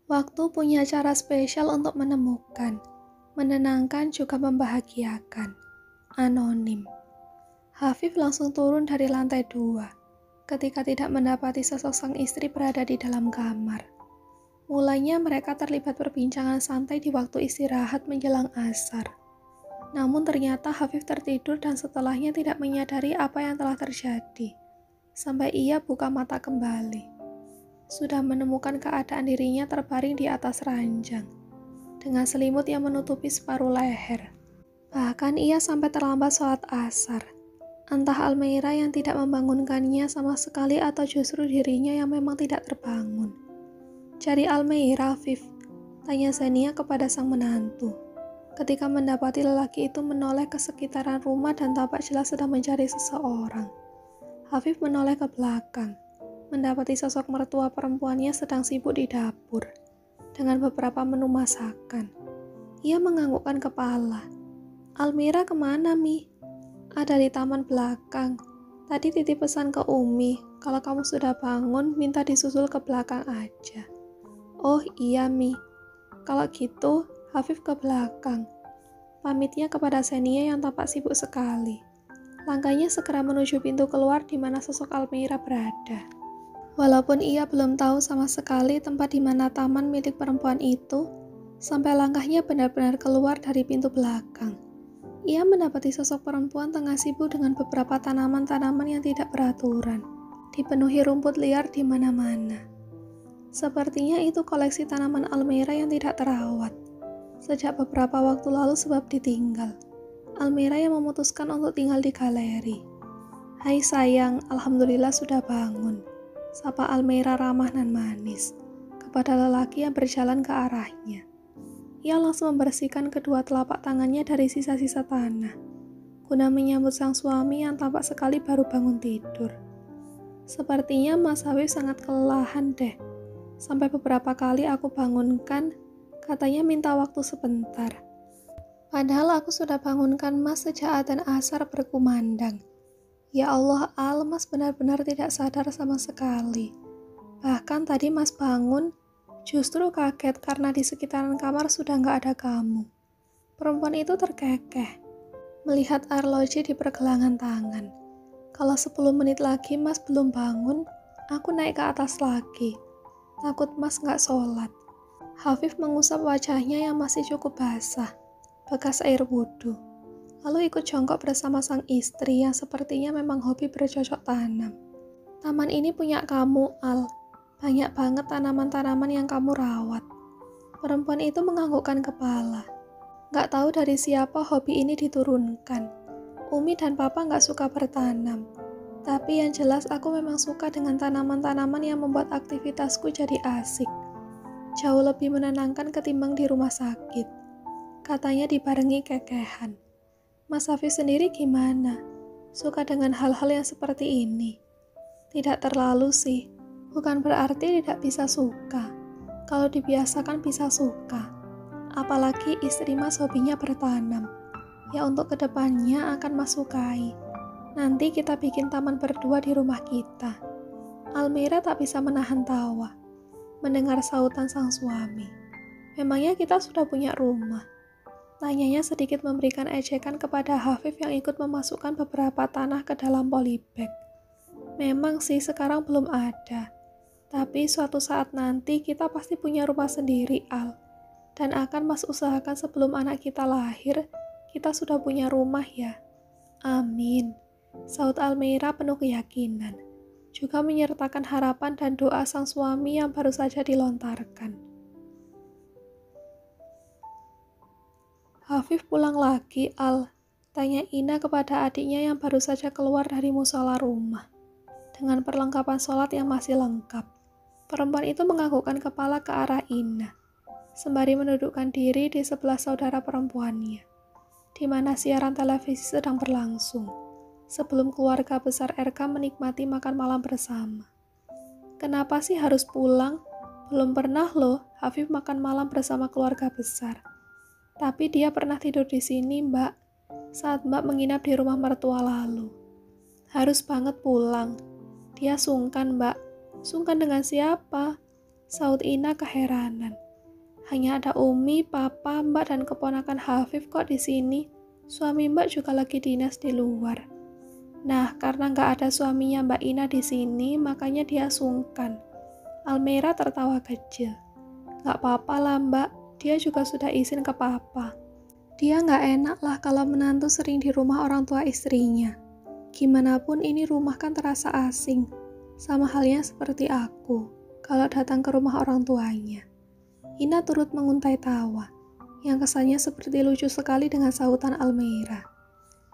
Waktu punya cara spesial untuk menemukan, menenangkan juga membahagiakan. Anonim. Hafif langsung turun dari lantai 2 ketika tidak mendapati sosok sang istri berada di dalam kamar. Mulanya mereka terlibat perbincangan santai di waktu istirahat menjelang asar. Namun ternyata Hafif tertidur dan setelahnya tidak menyadari apa yang telah terjadi. Sampai ia buka mata kembali. Sudah menemukan keadaan dirinya terbaring di atas ranjang, dengan selimut yang menutupi separuh leher. Bahkan ia sampai terlambat sholat asar. Entah Almeira yang tidak membangunkannya sama sekali atau justru dirinya yang memang tidak terbangun. "Cari Almeira, Afif," tanya Zania kepada sang menantu. Ketika mendapati lelaki itu menoleh ke sekitaran rumah dan tampak jelas sedang mencari seseorang. Hafif menoleh ke belakang, mendapati sosok mertua perempuannya sedang sibuk di dapur, dengan beberapa menu masakan. Ia menganggukkan kepala. "Almira kemana, Mi?" "Ada di taman belakang. Tadi titip pesan ke Umi, kalau kamu sudah bangun, minta disusul ke belakang aja." "Oh iya, Mi." Kalau gitu, Hafif ke belakang. Pamitnya kepada Senia yang tampak sibuk sekali. Langkahnya segera menuju pintu keluar di mana sosok Almira berada. Walaupun ia belum tahu sama sekali tempat di mana taman milik perempuan itu, sampai langkahnya benar-benar keluar dari pintu belakang. Ia mendapati sosok perempuan tengah sibuk dengan beberapa tanaman-tanaman yang tidak beraturan, dipenuhi rumput liar di mana-mana. Sepertinya itu koleksi tanaman Almira yang tidak terawat. Sejak beberapa waktu lalu sebab ditinggal. Almira yang memutuskan untuk tinggal di galeri. "Hai sayang, alhamdulillah sudah bangun," sapa Almira ramah dan manis kepada lelaki yang berjalan ke arahnya. Ia langsung membersihkan kedua telapak tangannya dari sisa-sisa tanah, guna menyambut sang suami yang tampak sekali baru bangun tidur. "Sepertinya Mas Hafif sangat kelelahan deh. Sampai beberapa kali aku bangunkan, katanya minta waktu sebentar. Padahal aku sudah bangunkan Mas sejak adzan asar berkumandang. Ya Allah, Al, Mas benar-benar tidak sadar sama sekali. Bahkan tadi Mas bangun, justru kaget karena di sekitaran kamar sudah nggak ada kamu." Perempuan itu terkekeh, melihat arloji di pergelangan tangan. "Kalau 10 menit lagi Mas belum bangun, aku naik ke atas lagi. Takut Mas nggak sholat." Hafif mengusap wajahnya yang masih cukup basah, bekas air wudhu. Lalu ikut jongkok bersama sang istri yang sepertinya memang hobi bercocok tanam. "Taman ini punya kamu, Al. Banyak banget tanaman-tanaman yang kamu rawat." Perempuan itu menganggukkan kepala. Gak tahu dari siapa hobi ini diturunkan. Umi dan Papa gak suka bertanam. Tapi yang jelas aku memang suka dengan tanaman-tanaman yang membuat aktivitasku jadi asik. Jauh lebih menenangkan ketimbang di rumah sakit, katanya dibarengi kekehan. "Mas Hafif sendiri gimana? Suka dengan hal-hal yang seperti ini?" "Tidak terlalu sih. Bukan berarti tidak bisa suka. Kalau dibiasakan bisa suka. Apalagi istri Mas hobinya bertanam. Ya untuk kedepannya akan Mas sukai. Nanti kita bikin taman berdua di rumah kita." Almira tak bisa menahan tawa mendengar sautan sang suami. "Memangnya kita sudah punya rumah?" Tanyanya sedikit memberikan ejekan kepada Hafif yang ikut memasukkan beberapa tanah ke dalam polybag. "Memang sih sekarang belum ada. Tapi suatu saat nanti kita pasti punya rumah sendiri, Al. Dan akan Mas usahakan sebelum anak kita lahir, kita sudah punya rumah ya." "Amin," saut Almeira penuh keyakinan, juga menyertakan harapan dan doa sang suami yang baru saja dilontarkan. "Hafif pulang lagi, Al?" tanya Ina kepada adiknya yang baru saja keluar dari musola rumah, dengan perlengkapan sholat yang masih lengkap. Perempuan itu menganggukkan kepala ke arah Ina, sembari mendudukkan diri di sebelah saudara perempuannya, di mana siaran televisi sedang berlangsung, sebelum keluarga besar RK menikmati makan malam bersama. "Kenapa sih harus pulang? Belum pernah loh Hafif makan malam bersama keluarga besar. Tapi dia pernah tidur di sini, Mbak, saat Mbak menginap di rumah mertua lalu. Harus banget pulang. Dia sungkan, Mbak." "Sungkan dengan siapa?" Saud Ina keheranan. Hanya ada Umi, Papa, Mbak, dan keponakan Hafif kok di sini. Suami Mbak juga lagi dinas di luar. Nah, karena nggak ada suaminya Mbak Ina di sini, makanya dia sungkan. Almira tertawa kecil. Nggak apa-apa lah Mbak, dia juga sudah izin ke Papa. Dia nggak enak lah kalau menantu sering di rumah orang tua istrinya. Gimanapun ini rumah kan terasa asing. Sama halnya seperti aku, kalau datang ke rumah orang tuanya. Ina turut menguntai tawa, yang kesannya seperti lucu sekali dengan sahutan Almira.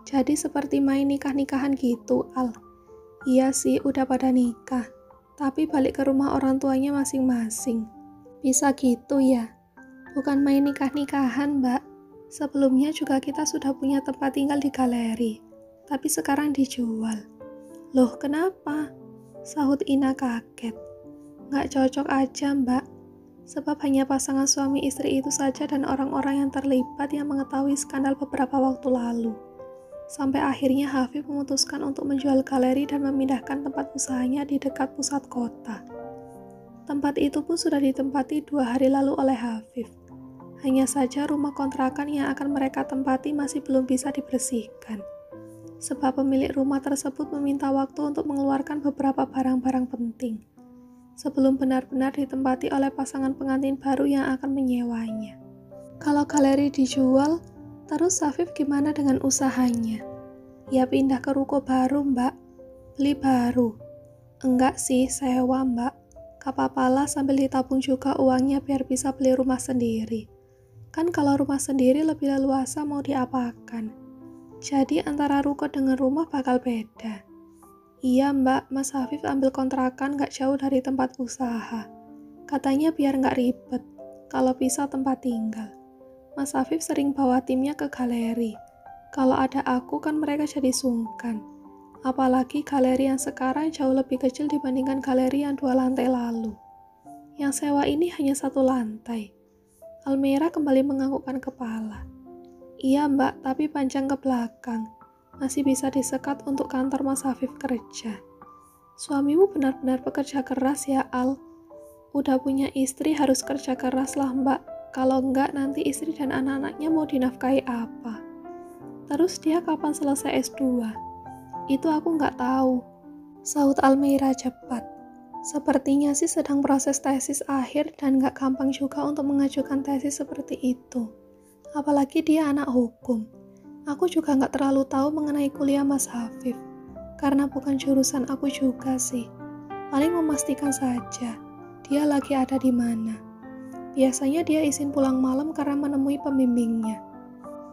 Jadi seperti main nikah-nikahan gitu, Al. Iya sih, udah pada nikah. Tapi balik ke rumah orang tuanya masing-masing. Bisa gitu ya? Bukan main nikah-nikahan, Mbak. Sebelumnya juga kita sudah punya tempat tinggal di galeri. Tapi sekarang dijual. Loh, kenapa? Sahut Ina kaget. Nggak cocok aja, Mbak. Sebab hanya pasangan suami istri itu saja dan orang-orang yang terlibat yang mengetahui skandal beberapa waktu lalu. Sampai akhirnya Hafif memutuskan untuk menjual galeri dan memindahkan tempat usahanya di dekat pusat kota. Tempat itu pun sudah ditempati 2 hari lalu oleh Hafif. Hanya saja rumah kontrakan yang akan mereka tempati masih belum bisa dibersihkan. Sebab pemilik rumah tersebut meminta waktu untuk mengeluarkan beberapa barang-barang penting. Sebelum benar-benar ditempati oleh pasangan pengantin baru yang akan menyewanya. Kalau galeri dijual, terus Hafif gimana dengan usahanya? Ya pindah ke ruko baru, Mbak. Beli baru. Enggak sih, sewa, Mbak. Kapapalah sambil ditabung juga uangnya biar bisa beli rumah sendiri. Kan kalau rumah sendiri lebih leluasa mau diapakan. Jadi antara ruko dengan rumah bakal beda. Iya Mbak, Mas Hafif ambil kontrakan gak jauh dari tempat usaha. Katanya biar gak ribet, kalau bisa tempat tinggal. Mas Hafif sering bawa timnya ke galeri. Kalau ada aku kan mereka jadi sungkan. Apalagi galeri yang sekarang jauh lebih kecil dibandingkan galeri yang 2 lantai lalu. Yang sewa ini hanya 1 lantai. Almira kembali menganggukkan kepala. Iya Mbak, tapi panjang ke belakang. Masih bisa disekat untuk kantor Mas Hafif kerja. Suamimu benar-benar pekerja keras ya, Al. Udah punya istri harus kerja keras lah, Mbak. Kalau enggak, nanti istri dan anak-anaknya mau dinafkahi apa? Terus dia kapan selesai S2? Itu aku nggak tahu. Sahut Almira cepat. Sepertinya sih sedang proses tesis akhir dan nggak gampang juga untuk mengajukan tesis seperti itu. Apalagi dia anak hukum. Aku juga nggak terlalu tahu mengenai kuliah Mas Hafif, karena bukan jurusan aku juga sih. Paling memastikan saja, dia lagi ada di mana. Biasanya dia izin pulang malam karena menemui pembimbingnya.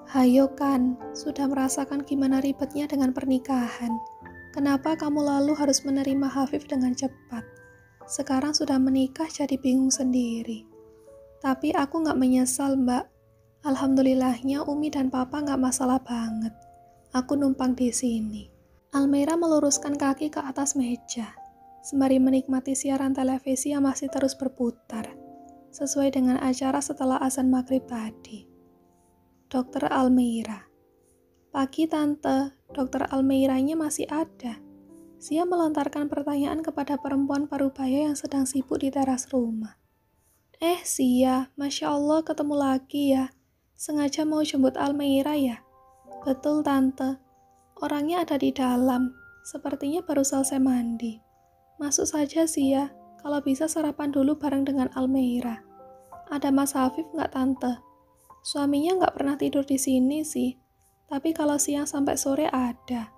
Hayo kan, sudah merasakan gimana ribetnya dengan pernikahan. Kenapa kamu lalu harus menerima Hafif dengan cepat? Sekarang sudah menikah jadi bingung sendiri. Tapi aku nggak menyesal, Mbak. Alhamdulillahnya Umi dan Papa nggak masalah banget. Aku numpang di sini. Almira meluruskan kaki ke atas meja, sembari menikmati siaran televisi yang masih terus berputar, sesuai dengan acara setelah azan maghrib tadi. Dokter Almira. Pagi Tante, Dokter Almiranya masih ada. Sia melontarkan pertanyaan kepada perempuan parubaya yang sedang sibuk di teras rumah. Sia, Masya Allah ketemu lagi ya. Sengaja mau jemput Almira ya? Betul Tante, orangnya ada di dalam, sepertinya baru selesai mandi. Masuk saja Sia, kalau bisa sarapan dulu bareng dengan Almira. Ada Mas Hafif nggak Tante? Suaminya nggak pernah tidur di sini sih, tapi kalau siang sampai sore ada.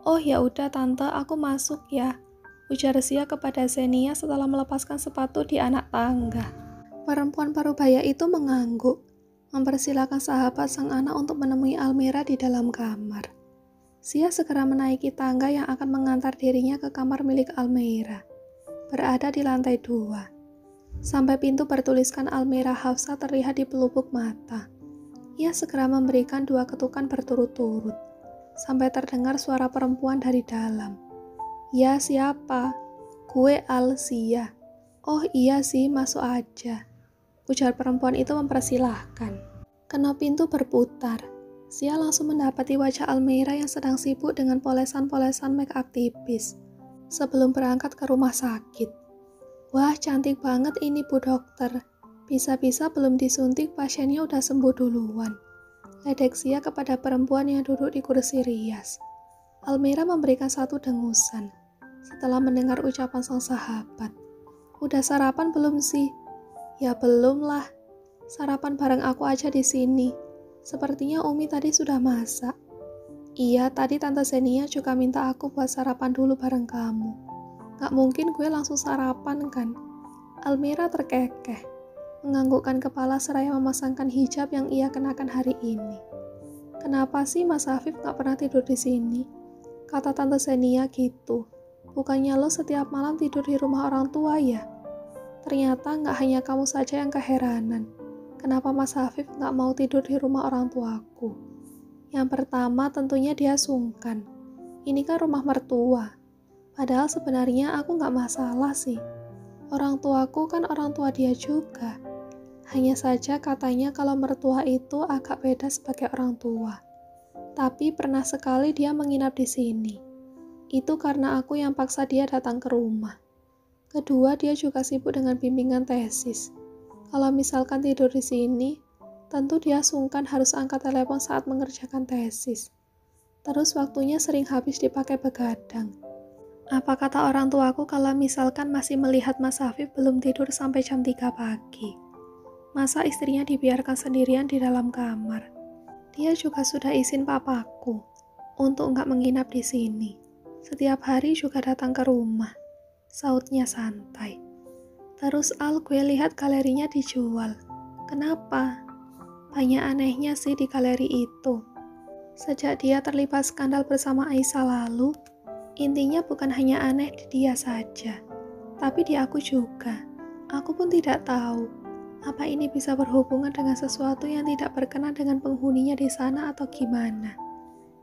Oh ya udah Tante, aku masuk ya, ujar Sia kepada Zenia setelah melepaskan sepatu di anak tangga. Perempuan parubaya itu mengangguk, mempersilakan sahabat sang anak untuk menemui Almira di dalam kamar. Sia segera menaiki tangga yang akan mengantar dirinya ke kamar milik Almira, berada di lantai 2. Sampai pintu bertuliskan Almira Hafsa terlihat di pelupuk mata. Ia segera memberikan 2 ketukan berturut-turut, sampai terdengar suara perempuan dari dalam. Ya siapa? Gue Sia. Oh iya sih, masuk aja, ujar perempuan itu mempersilahkan. Kena pintu berputar, Sia langsung mendapati wajah Almira yang sedang sibuk dengan polesan-polesan make up tipis sebelum berangkat ke rumah sakit. Wah, cantik banget ini Bu Dokter. Bisa-bisa belum disuntik pasiennya udah sembuh duluan. Ledek Zia kepada perempuan yang duduk di kursi rias. Almira memberikan satu dengusan setelah mendengar ucapan sang sahabat. Udah sarapan belum sih? Ya belum lah. Sarapan bareng aku aja di sini. Sepertinya Umi tadi sudah masak. Iya, tadi Tante Zenia juga minta aku buat sarapan dulu bareng kamu. Gak mungkin gue langsung sarapan kan? Almira terkekeh, menganggukkan kepala seraya memasangkan hijab yang ia kenakan hari ini. Kenapa sih Mas Hafif gak pernah tidur di sini? Kata Tante Zenia gitu. Bukannya lo setiap malam tidur di rumah orang tua ya? Ternyata gak hanya kamu saja yang keheranan. Kenapa Mas Hafif gak mau tidur di rumah orang tuaku? Yang pertama tentunya dia sungkan. Ini kan rumah mertua. Padahal sebenarnya aku gak masalah sih. Orang tuaku kan orang tua dia juga. Hanya saja katanya kalau mertua itu agak beda sebagai orang tua. Tapi pernah sekali dia menginap di sini. Itu karena aku yang paksa dia datang ke rumah. Kedua, dia juga sibuk dengan bimbingan tesis. Kalau misalkan tidur di sini, tentu dia sungkan harus angkat telepon saat mengerjakan tesis. Terus waktunya sering habis dipakai begadang. Apa kata orang tuaku kalau misalkan masih melihat Mas Hafif belum tidur sampai jam 3 pagi? Masa istrinya dibiarkan sendirian di dalam kamar? Dia juga sudah izin papaku untuk nggak menginap di sini. Setiap hari juga datang ke rumah, sautnya santai. Terus gue lihat galerinya dijual. Kenapa? Banyak anehnya sih di galeri itu. Sejak dia terlibat skandal bersama Aisyah lalu, intinya bukan hanya aneh di dia saja, tapi di aku juga. Aku pun tidak tahu, apa ini bisa berhubungan dengan sesuatu yang tidak berkenan dengan penghuninya di sana atau gimana.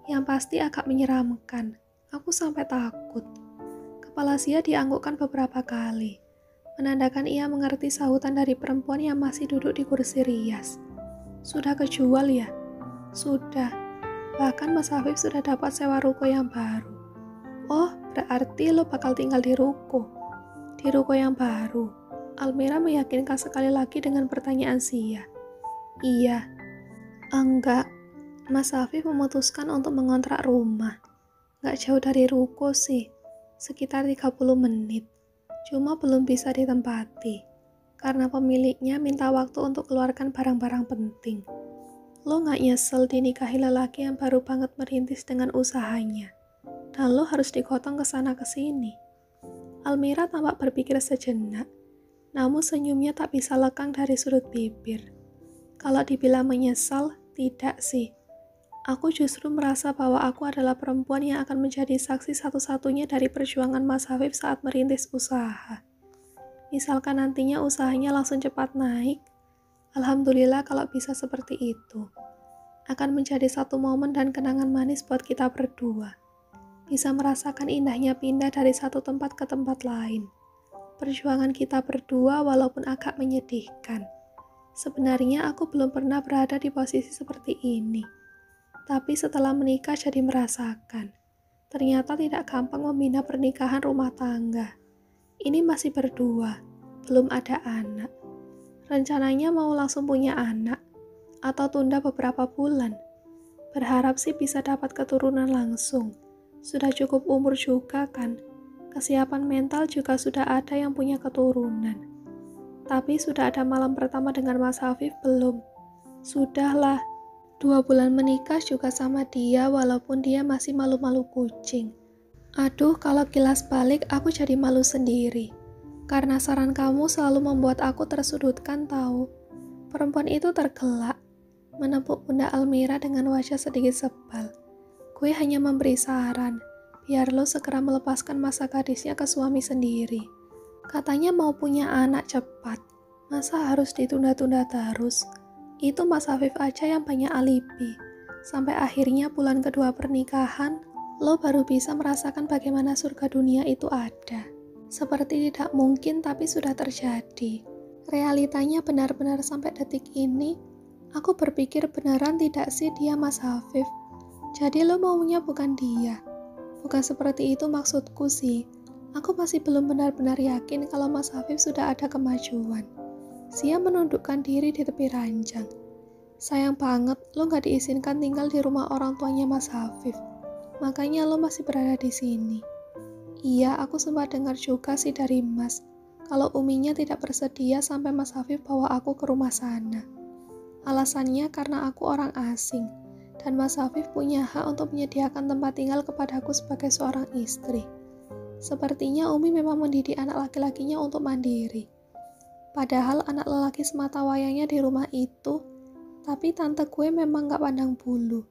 Yang pasti agak menyeramkan, aku sampai takut. Kepala Zia dianggukkan beberapa kali, menandakan ia mengerti sahutan dari perempuan yang masih duduk di kursi rias. Sudah kejual ya? Sudah, bahkan Mas Hafif sudah dapat sewa ruko yang baru. Oh, berarti lo bakal tinggal di ruko. Di ruko yang baru. Almira meyakinkan sekali lagi dengan pertanyaan Zia. Iya. Enggak. Mas Hafif memutuskan untuk mengontrak rumah. Enggak jauh dari ruko sih. Sekitar 30 menit. Cuma belum bisa ditempati. Karena pemiliknya minta waktu untuk keluarkan barang-barang penting. Lo enggak nyesel dinikahi lelaki yang baru banget merintis dengan usahanya? Dan lo harus digotong ke sana ke sini. Almira tampak berpikir sejenak, namun senyumnya tak bisa lekang dari sudut bibir. Kalau dibilang menyesal, tidak sih. Aku justru merasa bahwa aku adalah perempuan yang akan menjadi saksi satu-satunya dari perjuangan Mas Hafif saat merintis usaha. Misalkan nantinya usahanya langsung cepat naik, alhamdulillah kalau bisa seperti itu. Akan menjadi satu momen dan kenangan manis buat kita berdua. Bisa merasakan indahnya pindah dari satu tempat ke tempat lain. Perjuangan kita berdua walaupun agak menyedihkan. Sebenarnya aku belum pernah berada di posisi seperti ini. Tapi setelah menikah jadi merasakan. Ternyata tidak gampang membina pernikahan rumah tangga. Ini masih berdua, belum ada anak. Rencananya mau langsung punya anak, atau tunda beberapa bulan. Berharap sih bisa dapat keturunan langsung. Sudah cukup umur juga kan, kesiapan mental juga sudah ada yang punya keturunan. Tapi sudah ada malam pertama dengan Mas Hafif belum? Sudahlah, 2 bulan menikah juga sama dia walaupun dia masih malu-malu kucing. Aduh, kalau kilas balik aku jadi malu sendiri. Karena saran kamu selalu membuat aku tersudutkan tahu. Perempuan itu tergelak, menepuk pundak Almira dengan wajah sedikit sebal. Gue hanya memberi saran, biar lo segera melepaskan masa gadisnya ke suami sendiri. Katanya mau punya anak cepat, masa harus ditunda-tunda terus? Itu Mas Hafif aja yang banyak alibi. Sampai akhirnya bulan kedua pernikahan, lo baru bisa merasakan bagaimana surga dunia itu ada. Seperti tidak mungkin tapi sudah terjadi. Realitanya benar-benar sampai detik ini, aku berpikir beneran tidak sih dia Mas Hafif. Jadi lo maunya bukan dia. Bukan seperti itu maksudku sih. Aku masih belum benar-benar yakin kalau Mas Hafif sudah ada kemajuan. Sia menundukkan diri di tepi ranjang. Sayang banget lo gak diizinkan tinggal di rumah orang tuanya Mas Hafif. Makanya lo masih berada di sini. Iya, aku sempat dengar juga sih dari Mas, kalau uminya tidak bersedia sampai Mas Hafif bawa aku ke rumah sana. Alasannya karena aku orang asing, dan Mas Hafif punya hak untuk menyediakan tempat tinggal kepadaku sebagai seorang istri. Sepertinya Umi memang mendidik anak laki-lakinya untuk mandiri. Padahal anak lelaki semata wayangnya di rumah itu, tapi tante gue memang gak pandang bulu.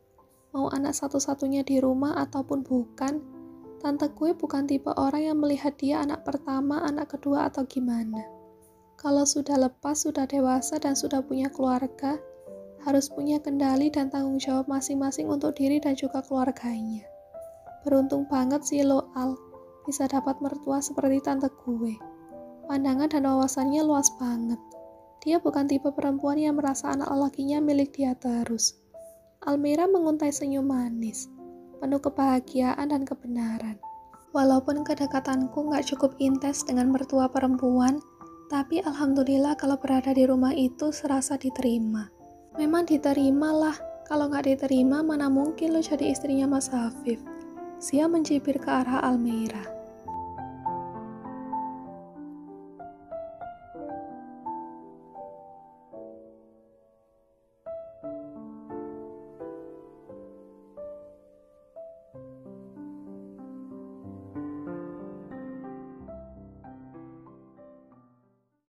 Mau anak satu-satunya di rumah ataupun bukan, tante gue bukan tipe orang yang melihat dia anak pertama, anak kedua atau gimana. Kalau sudah lepas, sudah dewasa dan sudah punya keluarga, harus punya kendali dan tanggung jawab masing-masing untuk diri dan juga keluarganya. Beruntung banget sih lo Al, bisa dapat mertua seperti tante gue. Pandangan dan wawasannya luas banget. Dia bukan tipe perempuan yang merasa anak lelakinya milik dia terus. Almira menguntai senyum manis, penuh kebahagiaan dan kebenaran. Walaupun kedekatanku gak cukup intens dengan mertua perempuan, tapi alhamdulillah kalau berada di rumah itu serasa diterima. Memang diterima lah, kalau gak diterima mana mungkin lo jadi istrinya Mas Hafif. Sia mencibir ke arah Almira.